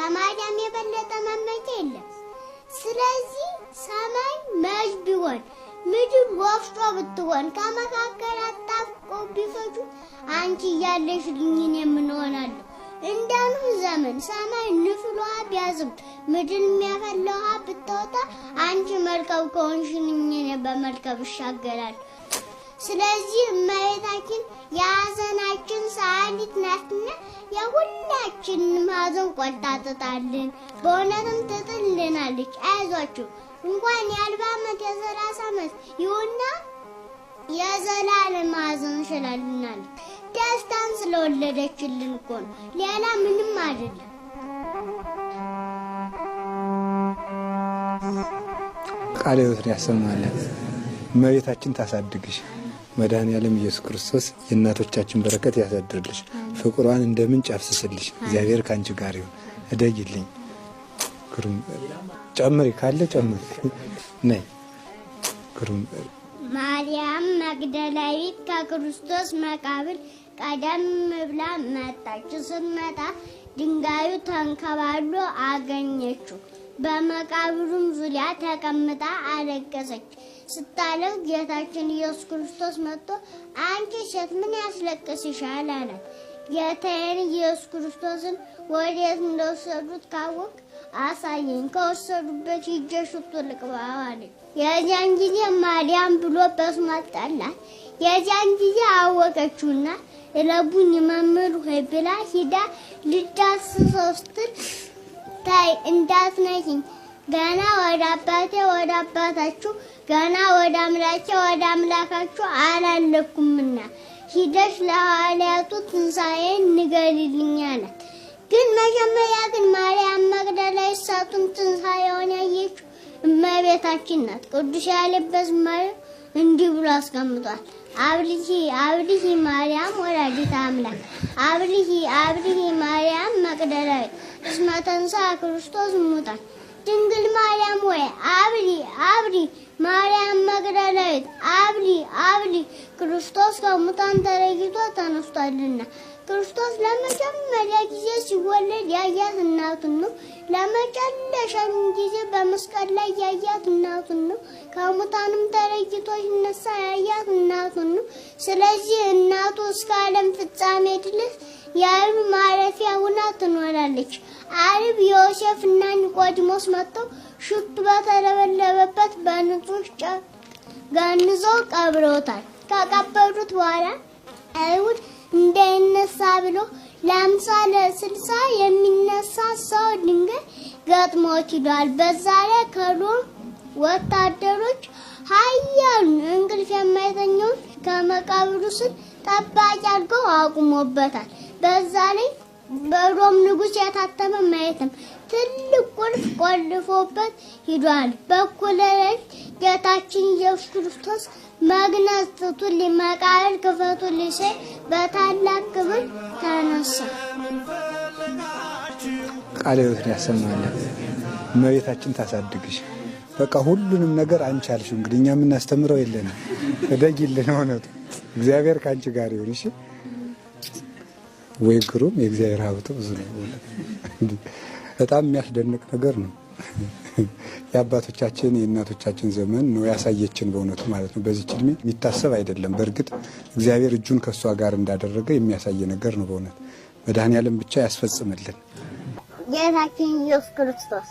ከማርያም የበለጠ መመኪያ የለም። ስለዚህ ሰማይ መች ቢሆን ምድር ወፍጮ ብትሆን ከመካከል አጣብቆ ቢፈጁ አንቺ እያለሽልኝ እኔ ምን እሆናለሁ? እንደ ኖህ ዘመን ሰማይ ንፍሏ ቢያዝም ምድር የሚያፈላ ውሃ ብታወጣ አንቺ መርከብ ከሆንሽልኝ እኔ በመርከብ እሻገራለሁ። ስለዚህ እመቤታችን የሐዘናችን ሰዓሊት ናትና የሁላችንም ሐዘን ቆርጣ ትጣልን፣ በእውነትም ትጥልናለች። አይዟችሁ እንኳን የ40 ዓመት የ30 ዓመት ይሁንና የዘላለም ሐዘን ሽላልናለች። ደስታን ስለወለደችልን እኮ ነው፣ ሌላ ምንም አይደለም። ቃለ ሕይወትን ያሰማልን። እመቤታችን ታሳድግሽ። መድኃኔዓለም ኢየሱስ ክርስቶስ የእናቶቻችን በረከት ያሳድርልሽ። ፍቅሯን እንደ ምንጭ ያፍስስልሽ። እግዚአብሔር ካንቺ ጋር ይሁን። እደጊልኝ ግሩም ጨምሪ ካለ ጨምሪ ነይ ግሩም ማርያም መግደላዊት ከክርስቶስ መቃብር ቀደም ብላ መጣች። ስትመጣ ድንጋዩ ተንከባሎ አገኘችው። በመቃብሩም ዙሪያ ተቀምጣ አለቀሰች። ስታለቅስ ጌታችን ኢየሱስ ክርስቶስ መጥቶ አንቺ ሴት ምን ያስለቅስሻል አላት። ጌታዬን ኢየሱስ ክርስቶስን ወዴት እንደወሰዱት ካወቅ አሳየኝ፣ ከወሰዱበት ሂጄ ሽቶ ልቅባው አለች። የዚያን ጊዜ ማርያም ብሎ በስሟ ጠራት። የዚያን ጊዜ አወቀችውና ረቡኒ መምህር ሆይ ብላ ሂዳ ልዳስሰው ስትል ታይ እንዳትነኪኝ፣ ገና ወደ አባቴ ወደ አባታችሁ ገና ወደ አምላኬ ወደ አምላካችሁ አላለኩምና ሂደሽ ለሐዋርያቱ ትንሣኤን ንገሪልኝ አላት። ግን መጀመሪያ ግን ማርያም መግደላዊት ሳቱን ትንሣኤውን ያየችው እመቤታችን ናት። ቅዱስ ያለበት ማርያም እንዲህ ብሎ አስቀምጧል። አብልሂ አብልሂ ማርያም ወላዲተ አምላክ አብልሂ አብልሂ ማርያም መግደላዊት እስመ ተንሥአ ክርስቶስ እሙታን። ድንግል ማርያም ወይ አብሊ አብሊ ማርያም መግደላዊት አብሊ አብሊ ክርስቶስ ከሙታን ተለይቶ ተነስቷልና። ክርስቶስ ለመጀመሪያ ጊዜ ሲወለድ ያያት እናቱን ነው። ለመጨረሻም ጊዜ በመስቀል ላይ ያያት እናቱን ነው። ከሙታንም ተለይቶ ሲነሳ ያያት እናቱን ነው። ስለዚህ እናቱ እስከ ዓለም ፍጻሜ ድረስ የዓርብ ማረፊያ ሆና ትኖራለች። ዓርብ ዮሴፍና ኒቆዲሞስ መጥተው ሽቱ በተለበለበበት በንጹህ ጨርቅ ገንዘው ቀብረውታል። ከቀበሩት በኋላ አይሁድ እንዳይነሳ ብሎ ለ50 ለ60 የሚነሳ ሰው ድንጋይ ገጥሞት ሂዷል። በዛ ላይ ከሮም ወታደሮች ኃያሉ እንቅልፍ የማይተኛውን ከመቃብሩ ስር ጠባቂ አድርገው አቁሞበታል። በዛ ላይ በሮም ንጉሥ የታተመ ማየትም ትልቅ ቁልፍ ቆልፎበት ሂዷል። በኩለ ሌሊት ጌታችን ኢየሱስ ክርስቶስ መግነዝ ፍቱልኝ፣ መቃብር ክፈቱልኝ ሲል በታላቅ ክብር ተነሳ። ቃለ ሕይወትን ያሰማልን። እመቤታችን ታሳድግሽ። በቃ ሁሉንም ነገር አንቺ አልሽ። እንግዲህ እኛ የምናስተምረው የለንም። እደጊልን። እውነቱ እግዚአብሔር ካንቺ ጋር ይሁን። እሺ ወይ ግሩም የእግዚአብሔር ሀብቱ ብዙ ነው። በጣም የሚያስደንቅ ነገር ነው። የአባቶቻችን የእናቶቻችን ዘመን ነው ያሳየችን በእውነቱ ማለት ነው። በዚህ እድሜ የሚታሰብ አይደለም። በእርግጥ እግዚአብሔር እጁን ከሷ ጋር እንዳደረገ የሚያሳይ ነገር ነው። በእውነት መድኃኔዓለም ብቻ ያስፈጽምልን። ጌታችን ኢየሱስ ክርስቶስ